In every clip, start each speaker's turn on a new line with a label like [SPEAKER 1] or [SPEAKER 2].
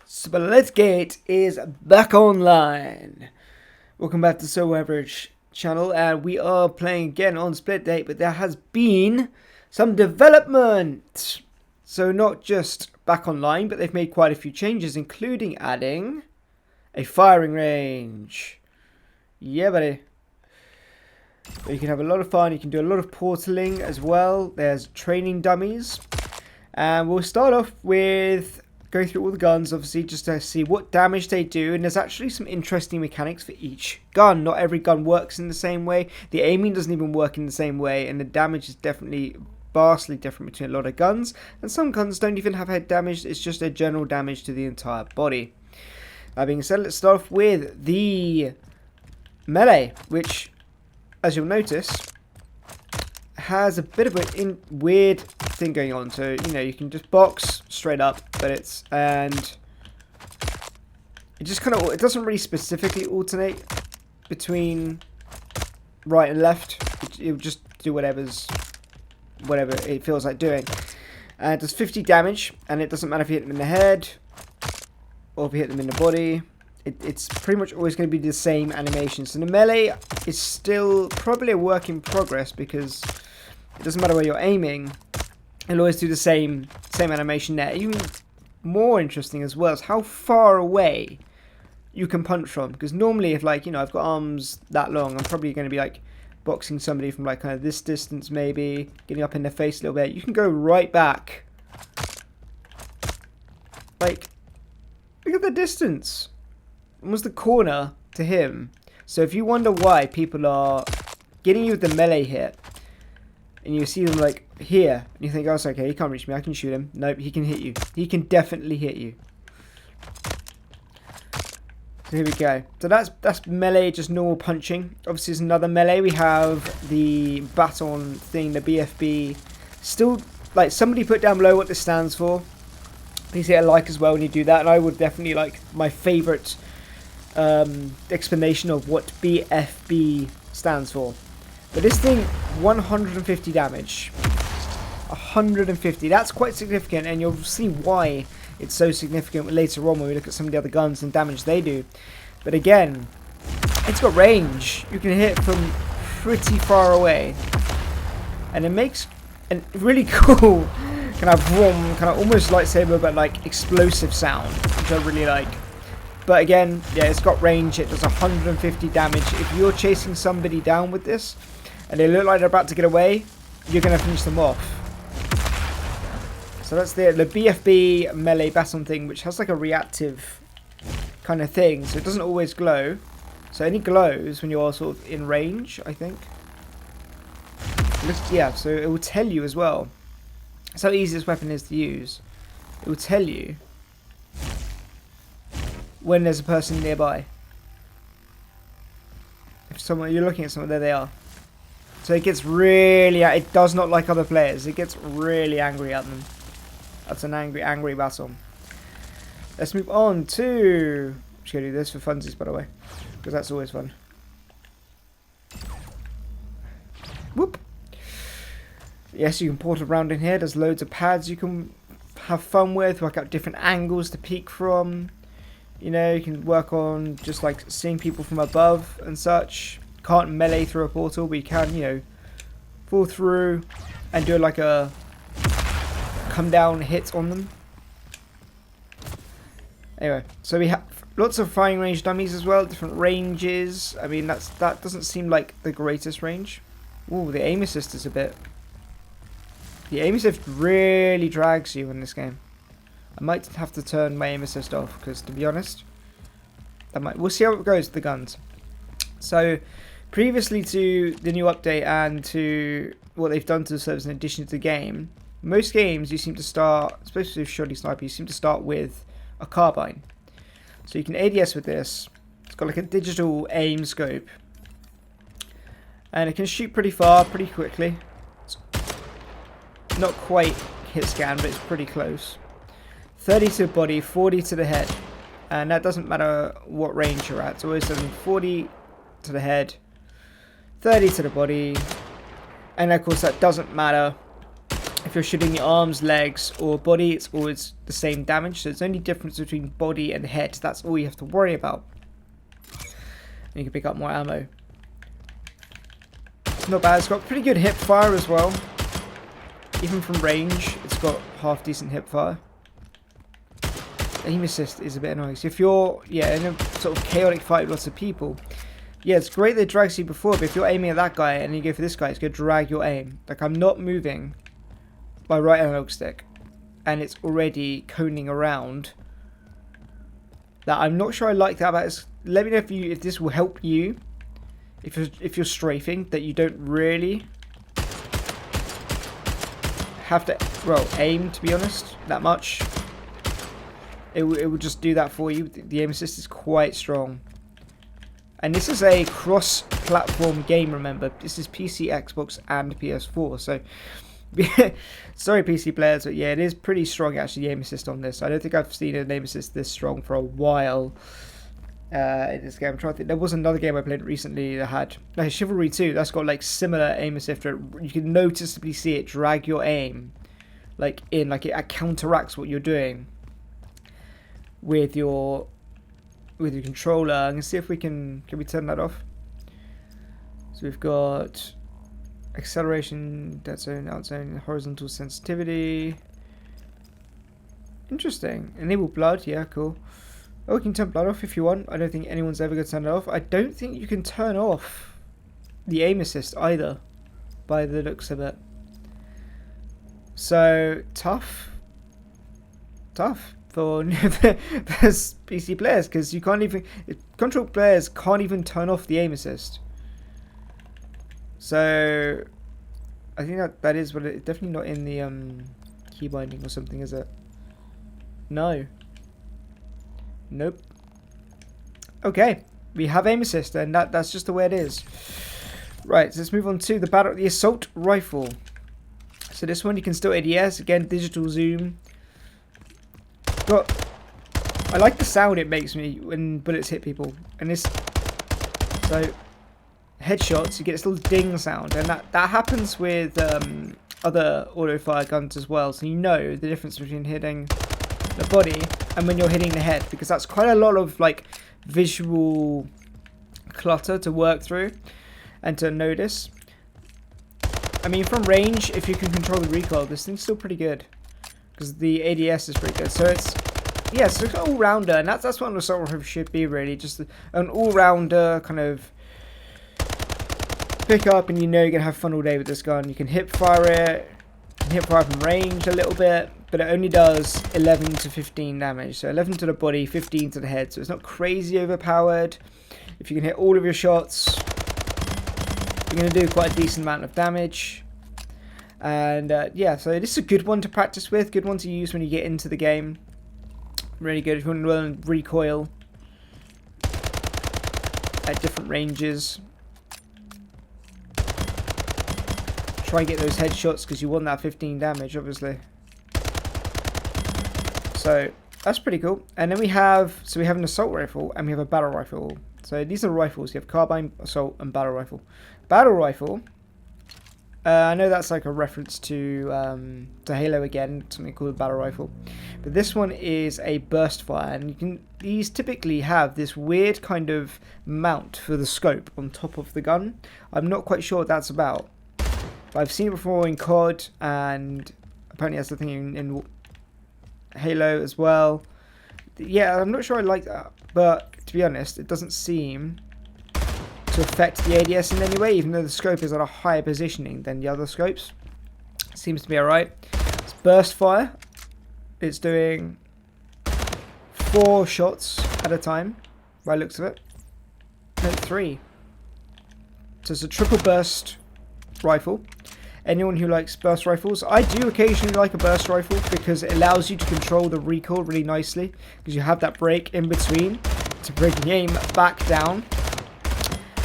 [SPEAKER 1] Splitgate is back online. Welcome back to Solo Average channel, and we are playing again on Splitgate, but there has been some development. So not just back online, but they've made quite a few changes, including adding a firing range. Yeah, buddy. But you can have a lot of fun. You can do a lot of portaling as well. There's training dummies. And we'll start off with going through all the guns, obviously, just to see what damage they do. And there's actually some interesting mechanics for each gun. Not every gun works in the same way. The aiming doesn't even work in the same way. And the damage is definitely vastly different between a lot of guns. And some guns don't even have head damage. It's just a general damage to the entire body. That being said, let's start off with the melee, which, as you'll notice, has a bit of a weird thing going on. So, you know, you can just box straight up, but it just kind of, it doesn't really specifically alternate between right and left. It'll just do whatever it feels like doing. It does 50 damage, and it doesn't matter if you hit them in the head or if you hit them in the body. It's pretty much always going to be the same animation. So the melee is still probably a work in progress, because it doesn't matter where you're aiming, it'll always do the same animation there. Even more interesting as well is how far away you can punch from. Because normally, if, like, you know, I've got arms that long, I'm probably going to be like boxing somebody from like kind of this distance, maybe getting up in their face a little bit. You can go right back. Like, look at the distance. Almost the corner to him. So if you wonder why people are getting you with the melee hit, and you see them like here, and you think, oh, it's okay, he can't reach me, I can shoot him. Nope, he can hit you. He can definitely hit you. So here we go. So that's melee, just normal punching. Obviously, there's another melee. We have the baton thing, the BFB. Still, like, somebody put down below what this stands for. Please hit a like as well when you do that. And I would definitely like my favourite explanation of what BFB stands for. But this thing, 150 damage. 150. That's quite significant, and you'll see why it's so significant later on when we look at some of the other guns and damage they do. But again, it's got range. You can hit from pretty far away, and it makes a really cool kind of vroom, kind of almost lightsaber, but like explosive sound, which I really like. But again, yeah, it's got range. It does 150 damage. If you're chasing somebody down with this, and they look like they're about to get away, you're going to finish them off. So that's the BFB melee baton thing, which has like a reactive kind of thing. So it doesn't always glow. So it only glows when you're sort of in range, I think. Yeah, so it will tell you as well. That's how easy this weapon is to use. It will tell you when there's a person nearby. If you're looking at someone, there they are. So it gets really, it does not like other players. It gets really angry at them. That's an angry battle. Let's move on to, I'm just going to do this for funsies, by the way, because that's always fun. Whoop. Yes, you can port around in here. There's loads of pads you can have fun with, work out different angles to peek from. You know, you can work on just like seeing people from above and such. Can't melee through a portal, but you can, you know, fall through and do like a come down hit on them. Anyway, so we have lots of firing range dummies as well, different ranges. I mean, that doesn't seem like the greatest range. Ooh, the aim assist is a bit. The aim assist really drags you in this game. I might have to turn my aim assist off, because to be honest, we'll see how it goes with the guns. So, previously to the new update and to what they've done to the servers in addition to the game, most games you seem to start, especially with Shoddy Sniper, you seem to start with a carbine. So you can ADS with this. It's got like a digital aim scope. And it can shoot pretty far, pretty quickly. It's not quite hit scan, but it's pretty close. 30 to the body, 40 to the head. And that doesn't matter what range you're at. It's always 40 to the head, 30 to the body, and of course that doesn't matter if you're shooting your arms, legs, or body, it's always the same damage. So it's only difference between body and head. That's all you have to worry about. And you can pick up more ammo. It's not bad. It's got pretty good hip fire as well. Even from range, it's got half decent hip fire. Aim assist is a bit annoying. So if you're, in a sort of chaotic fight with lots of people, it's great that it drags you before, but if you're aiming at that guy and you go for this guy, it's going to drag your aim. Like, I'm not moving my right analog stick, and it's already coning around. That I'm not sure I like that about it. Let me know if this will help you. If you're strafing, that you don't really have to, aim, to be honest, that much. It will just do that for you. The aim assist is quite strong. And this is a cross-platform game, remember. This is PC, Xbox, and PS4. So, sorry PC players, but yeah, it is pretty strong, actually, the aim assist on this. I don't think I've seen an aim assist this strong for a while in this game. I'm trying to think. There was another game I played recently that had, like, Chivalry 2. That's got, like, similar aim assist. You can noticeably see it drag your aim, like, it counteracts what you're doing with your controller. I'm gonna see if we can we turn that off. So we've got acceleration, dead zone, out zone, horizontal sensitivity. Interesting. Enable blood, yeah, cool. Oh, we can turn blood off if you want. I don't think anyone's ever gonna turn it off. I don't think you can turn off the aim assist either, by the looks of it. So tough for PC players, because you can't even, control players can't even turn off the aim assist. So I think that is what it, definitely not in the key binding or something, is it? No. Nope. Okay, we have aim assist, and that's just the way it is. Right, so let's move on to the assault rifle. So this one you can still ADS, again digital zoom. But I like the sound it makes me when bullets hit people, and this, so headshots, you get this little ding sound, and that happens with other auto fire guns as well. So you know the difference between hitting the body and when you're hitting the head, because that's quite a lot of like visual clutter to work through and to notice. I mean, from range, if you can control the recoil, this thing's still pretty good, because the ADS is pretty good. So it's, yeah, so it's an all-rounder, and that's what an assault rifle should be, really. Just an all-rounder kind of pick up, and you know you're going to have fun all day with this gun. You can hip fire it, hip fire from range a little bit, but it only does 11 to 15 damage. So 11 to the body, 15 to the head, so it's not crazy overpowered. If you can hit all of your shots, you're going to do quite a decent amount of damage. And yeah, so this is a good one to practice with, good one to use when you get into the game. Really good if you want to learn recoil at different ranges. Try and get those headshots, because you want that 15 damage, obviously. So that's pretty cool. And then we have an assault rifle and we have a battle rifle. So these are rifles. You have carbine, assault, and battle rifle. Battle rifle. I know that's like a reference to Halo again, something called a battle rifle. But this one is a burst fire, and these typically have this weird kind of mount for the scope on top of the gun. I'm not quite sure what that's about, but I've seen it before in COD, and apparently that's the thing in Halo as well. Yeah, I'm not sure I like that, but to be honest, it doesn't seem to affect the ADS in any way, even though the scope is at a higher positioning than the other scopes. Seems to be alright. It's burst fire. It's doing 4 shots at a time, by the looks of it. No, 3. So it's a triple burst rifle. Anyone who likes burst rifles, I do occasionally like a burst rifle, because it allows you to control the recoil really nicely, because you have that break in between to bring the aim back down.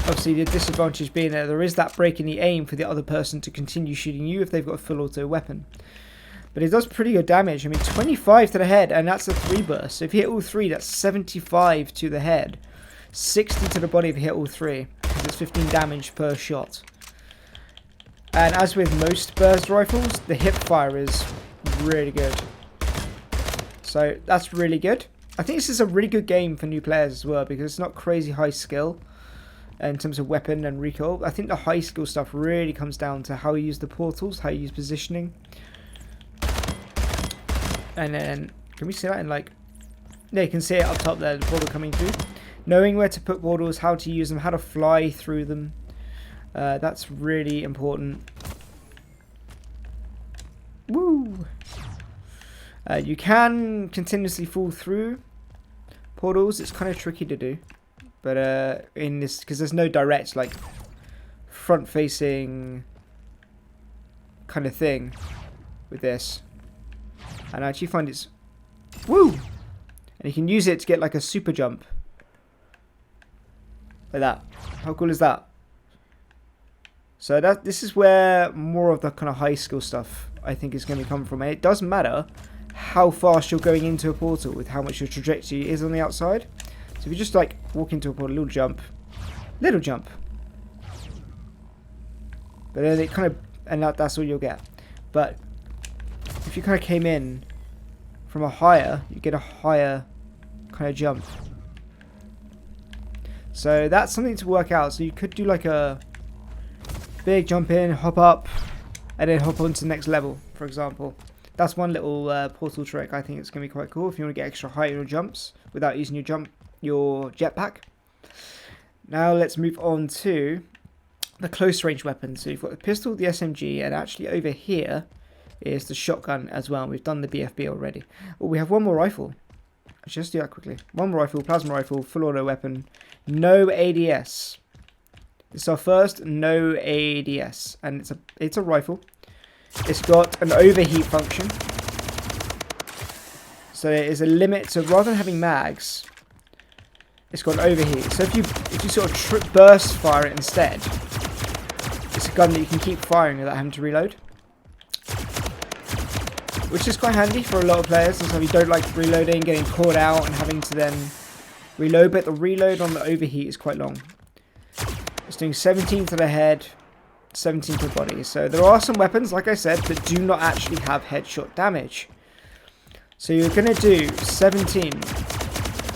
[SPEAKER 1] Obviously, the disadvantage being that there is that break in the aim for the other person to continue shooting you if they've got a full auto weapon. But it does pretty good damage. I mean, 25 to the head, and that's a 3 burst. So if you hit all 3, that's 75 to the head. 60 to the body if you hit all 3, because it's 15 damage per shot. And as with most burst rifles, the hip fire is really good. So that's really good. I think this is a really good game for new players as well, because it's not crazy high skill in terms of weapon and recoil. I think the high skill stuff really comes down to how you use the portals, how you use positioning. And then, can we see that in like... Yeah, you can see it up top there, the portal coming through. Knowing where to put portals, how to use them, how to fly through them. That's really important. Woo! You can continuously fall through portals. It's kind of tricky to do. But in this, because there's no direct, like, front-facing kind of thing with this. And I actually find it's... Woo! And you can use it to get, like, a super jump. Like that. How cool is that? So this is where more of the kind of high skill stuff I think is going to come from. And it doesn't matter how fast you're going into a portal with how much your trajectory is on the outside. So if you just like walk into a portal, little jump. But then it kind of, and that's all you'll get. But if you kind of came in from a higher, you get a higher kind of jump. So that's something to work out. So you could do like a big jump in, hop up, and then hop on to the next level, for example. That's one little portal trick. I think it's going to be quite cool if you want to get extra height in your jumps without using your jetpack. Now let's move on to the close range weapons. So you've got the pistol, the SMG, and actually over here is the shotgun as well. We've done the BFB already. Oh, we have one more rifle. Let's just do that quickly. One more rifle, plasma rifle, full auto weapon, no ADS. It's our first no ADS, and it's a rifle. It's got an overheat function, so there is a limit. So rather than having mags, it's got an overheat. So if you sort of burst fire it instead, it's a gun that you can keep firing without having to reload, which is quite handy for a lot of players. And so if you don't like reloading, getting caught out, and having to then reload, but the reload on the overheat is quite long. It's doing 17 to the head, 17 to the body. So there are some weapons, like I said, that do not actually have headshot damage. So you're going to do 17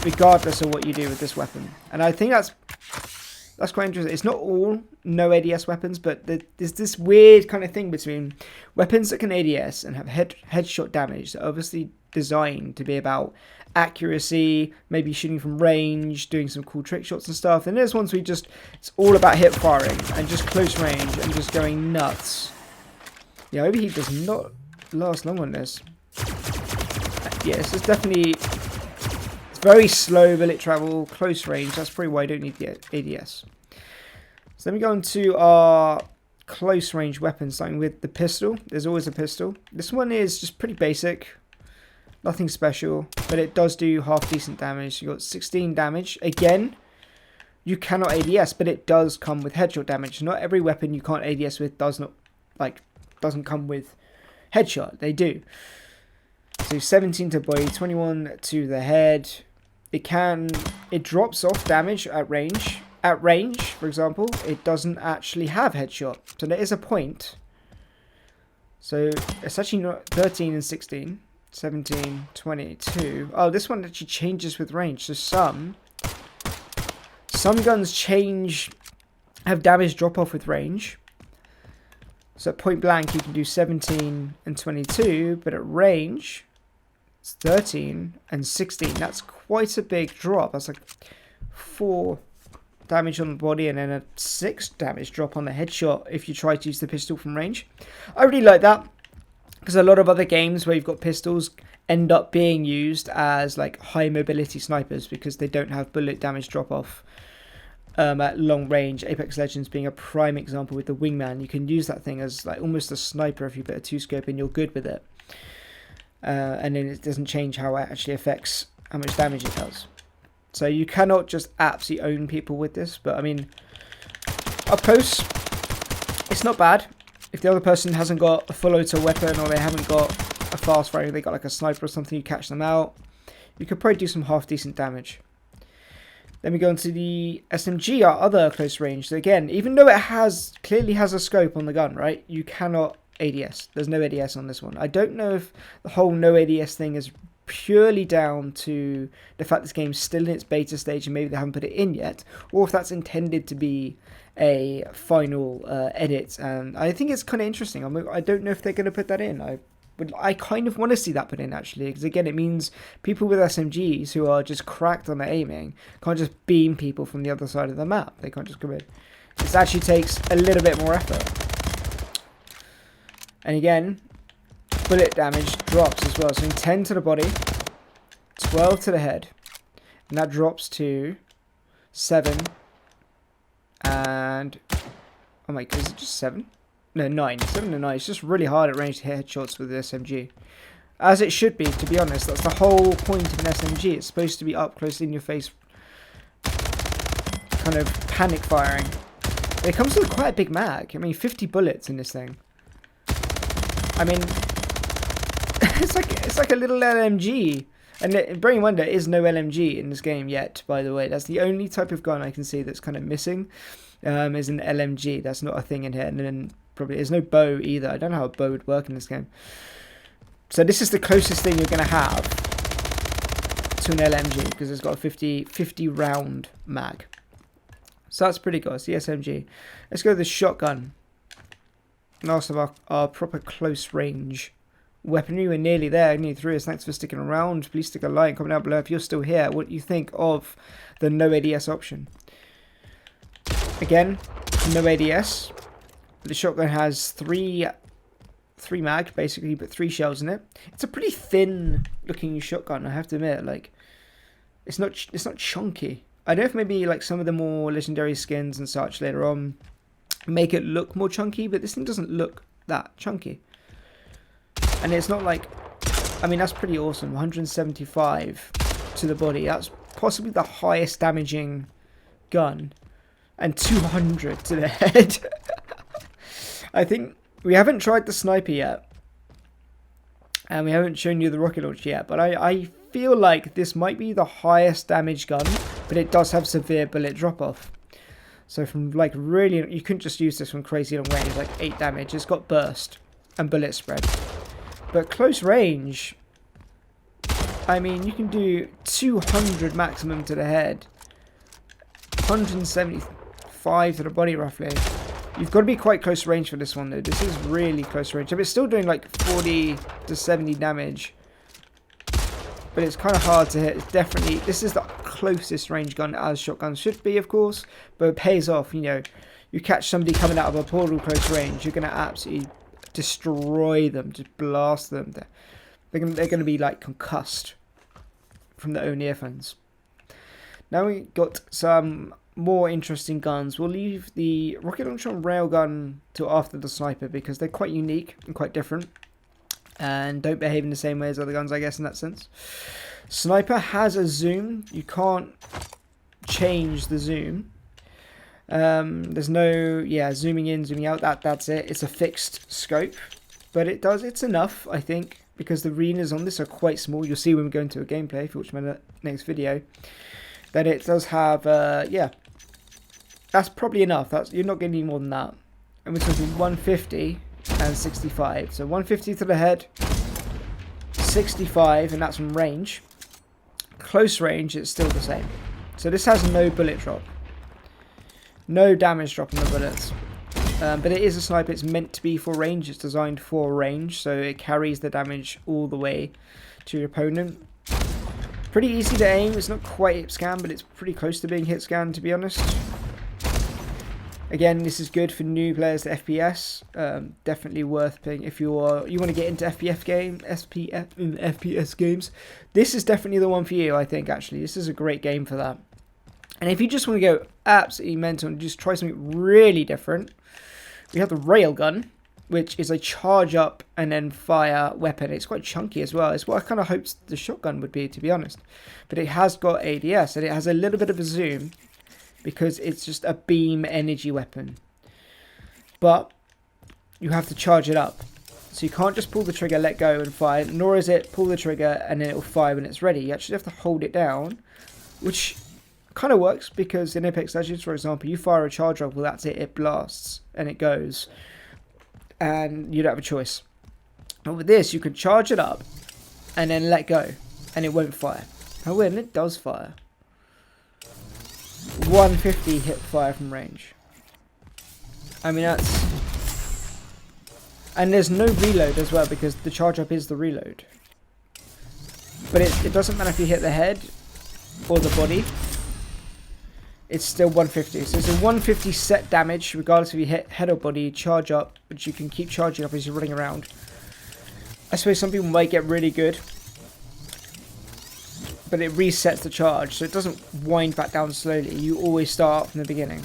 [SPEAKER 1] regardless of what you do with this weapon. And I think that's quite interesting. It's not all no ADS weapons, but there's this weird kind of thing between weapons that can ADS and have headshot damage that are obviously designed to be about accuracy, maybe shooting from range, doing some cool trick shots and stuff. And there's ones where it's all about hip firing and just close range and just going nuts. Yeah, overheat does not last long on this. Yeah, this is definitely... It's very slow bullet travel, close range. That's probably why I don't need the ADS. So let me go on to our close range weapons, starting with the pistol. There's always a pistol. This one is just pretty basic. Nothing special, but it does do half decent damage. You got 16 damage. Again, you cannot ADS, but it does come with headshot damage. Not every weapon you can't ADS with doesn't come with headshot. They do. So 17 to body, 21 to the head. It drops off damage at range. At range, for example, it doesn't actually have headshot. So there is a point. So it's actually not 13 and 16. 17, 22. Oh, this one actually changes with range. So some guns have damage drop off with range. So at point blank you can do 17 and 22, but at range it's 13 and 16. That's quite a big drop. That's like 4 damage on the body and then a 6 damage drop on the headshot if you try to use the pistol from range. I really like that, because a lot of other games where you've got pistols end up being used as like high mobility snipers because they don't have bullet damage drop off at long range. Apex Legends being a prime example with the Wingman. You can use that thing as like almost a sniper if you put a 2-scope and you're good with it. And then it doesn't change how it actually affects how much damage it does. So you cannot just absolutely own people with this. But I mean, up close, it's not bad. If the other person hasn't got a full auto weapon or they haven't got a fast firing, they got like a sniper or something, you catch them out, you could probably do some half decent damage. Then we go into the SMG, our other close range. So again, even though it clearly has a scope on the gun, right? You cannot ADS. There's no ADS on this one. I don't know if the whole no ADS thing is purely down to the fact this game's still in its beta stage and maybe they haven't put it in yet, or if that's intended to be a final edit. And I think it's kind of interesting. I don't know if they're going to put that in. I kind of want to see that put in, actually, because again, it means people with SMGs who are just cracked on their aiming can't just beam people from the other side of the map. They can't just come in. This actually takes a little bit more effort. And again, bullet damage drops as well. So 10 to the body, 12 to the head, and that drops to 7. And oh my god, is it just 7? No, 9. 7 and 9. It's just really hard at range to hit headshots with the SMG. As it should be, to be honest. That's the whole point of an SMG. It's supposed to be up close in your face, kind of panic firing. It comes with quite a big mag. I mean, 50 bullets in this thing. I mean, it's like a little LMG. And bearing in mind there is no LMG in this game yet, by the way. That's the only type of gun I can see that's kind of missing, is an LMG. That's not a thing in here. And then probably there's no bow either. I don't know how a bow would work in this game. So this is the closest thing you're going to have to an LMG, because it's got a 50 round mag. So that's pretty good. It's the SMG. Let's go to the shotgun. Last of our proper close range weaponry. We're nearly there, nearly through. Thanks for sticking around. Please stick a like, comment down below if you're still here, what you think of the no ADS option. Again, no ADS. The shotgun has three mag basically, but 3 shells in it. It's a pretty thin looking shotgun, I have to admit. Like, it's not chunky. I don't know if maybe like some of the more legendary skins and such later on make it look more chunky, but this thing doesn't look that chunky. And it's not like, I mean, that's pretty awesome. 175 to the body. That's possibly the highest damaging gun. And 200 to the head. I think we haven't tried the sniper yet. And we haven't shown you the rocket launcher yet. But I feel like this might be the highest damage gun. But it does have severe bullet drop off. So from like really, you couldn't just use this from crazy long range, like 8 damage. It's got burst and bullet spread. But close range, I mean, you can do 200 maximum to the head, 175 to the body roughly. You've got to be quite close range for this one though. This is really close range. It's still doing like 40 to 70 damage. But it's kind of hard to hit. It's definitely, this is the closest range gun as shotguns should be, of course. But it pays off, you know. You catch somebody coming out of a portal close range, you're going to absolutely destroy them, just blast them. They're going to be like concussed from their own earphones. Now we got some more interesting guns. We'll leave the rocket launcher and railgun till after the sniper because they're quite unique and quite different. And don't behave in the same way as other guns, I guess, in that sense. Sniper has a zoom. You can't change the zoom. There's no, zooming in, zooming out. That's it. It's a fixed scope. But it's enough, I think, because the arenas on this are quite small. You'll see when we go into a gameplay, if you watch my next video, that it does have, that's probably enough. You're not going to need more than that. And we're talking 150 and 65. So 150 to the head, 65, and that's from range. Close range, it's still the same. So this has no bullet drop. No damage drop on the bullets. But it is a sniper. It's meant to be for range. It's designed for range, so it carries the damage all the way to your opponent. Pretty easy to aim. It's not quite hit scan, but it's pretty close to being hit scan, to be honest. Again, this is good for new players to FPS. Definitely worth playing if you want to get into FPS games. This is definitely the one for you, I think. Actually, this is a great game for that. And if you just want to go absolutely mental and just try something really different, we have the Railgun, which is a charge up and then fire weapon. It's quite chunky as well. It's what I kind of hoped the shotgun would be, to be honest. But it has got ADS and it has a little bit of a zoom, because it's just a beam energy weapon. But you have to charge it up. So you can't just pull the trigger, let go and fire, nor is it pull the trigger and then it will fire when it's ready. You actually have to hold it down, which kind of works because in Apex Legends, for example, you fire a charge rifle, that's it, it blasts and it goes, and you don't have a choice. But with this, you can charge it up and then let go, and it won't fire. Oh, and it does fire. 150 hip fire from range. I mean, that's... And there's no reload as well, because the charge up is the reload. But it doesn't matter if you hit the head or the body. It's still 150. So it's a 150 set damage, regardless if you hit head or body, charge up, which you can keep charging up as you're running around. I suppose some people might get really good, but it resets the charge, so it doesn't wind back down slowly. You always start from the beginning.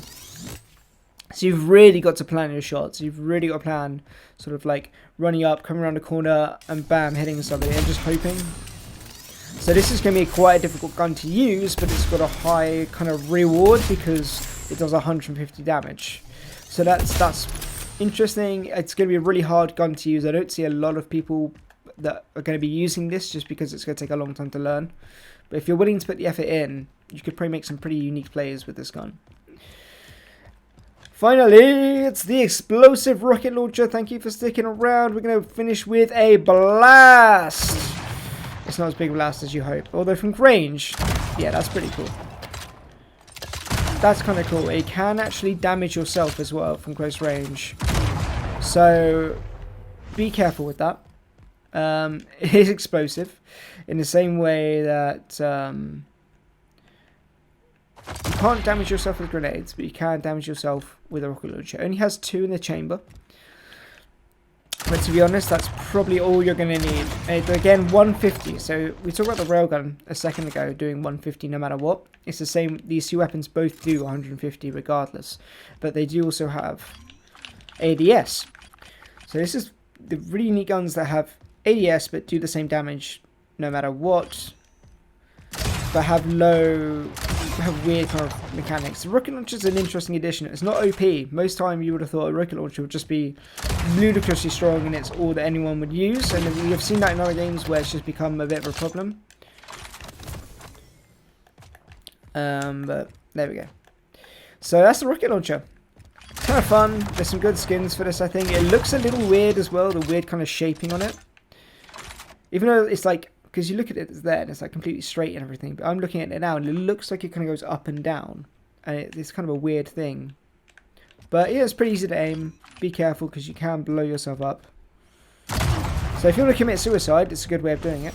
[SPEAKER 1] So you've really got to plan your shots. You've really got to plan sort of like running up, coming around the corner, and bam, hitting somebody, and just hoping. So this is going to be quite a difficult gun to use, but it's got a high kind of reward because it does 150 damage. So that's interesting. It's going to be a really hard gun to use. I don't see a lot of people that are going to be using this just because it's going to take a long time to learn. But if you're willing to put the effort in, you could probably make some pretty unique plays with this gun. Finally, it's the explosive rocket launcher. Thank you for sticking around. We're going to finish with a blast. It's not as big a blast as you hope. Although from range, yeah, that's pretty cool. That's kind of cool. It can actually damage yourself as well from close range. So, be careful with that. It is explosive in the same way that you can't damage yourself with grenades, but you can damage yourself with a rocket launcher. It only has 2 in the chamber. But to be honest, that's probably all you're going to need. And again, 150. So we talked about the railgun a second ago doing 150 no matter what. It's the same. These two weapons both do 150 regardless. But they do also have ADS. So this is the really neat guns that have ADS but do the same damage no matter what. But have weird kind of mechanics. The rocket launcher is an interesting addition. It's not OP. Most time you would have thought a rocket launcher would just be ludicrously strong and it's all that anyone would use. And we have seen that in other games where it's just become a bit of a problem. But there we go. So that's the rocket launcher. Kind of fun. There's some good skins for this, I think. It looks a little weird as well. The weird kind of shaping on it. Even though it's like... Because you look at it, it's there, and it's like completely straight and everything. But I'm looking at it now, and it looks like it kind of goes up and down. And it's kind of a weird thing. But yeah, it's pretty easy to aim. Be careful, because you can blow yourself up. So if you want to commit suicide, it's a good way of doing it.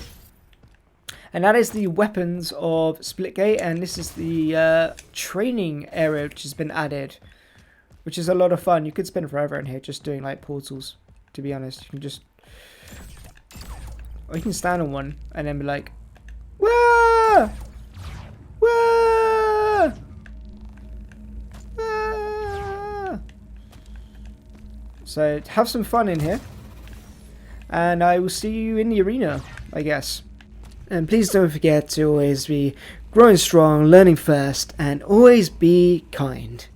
[SPEAKER 1] And that is the weapons of Splitgate. And this is the training area which has been added. Which is a lot of fun. You could spend forever in here just doing like portals, to be honest. You can just... Or you can stand on one and then be like, wah! Wah! Wah! So have some fun in here. And I will see you in the arena, I guess. And please don't forget to always be growing strong, learning first, and always be kind.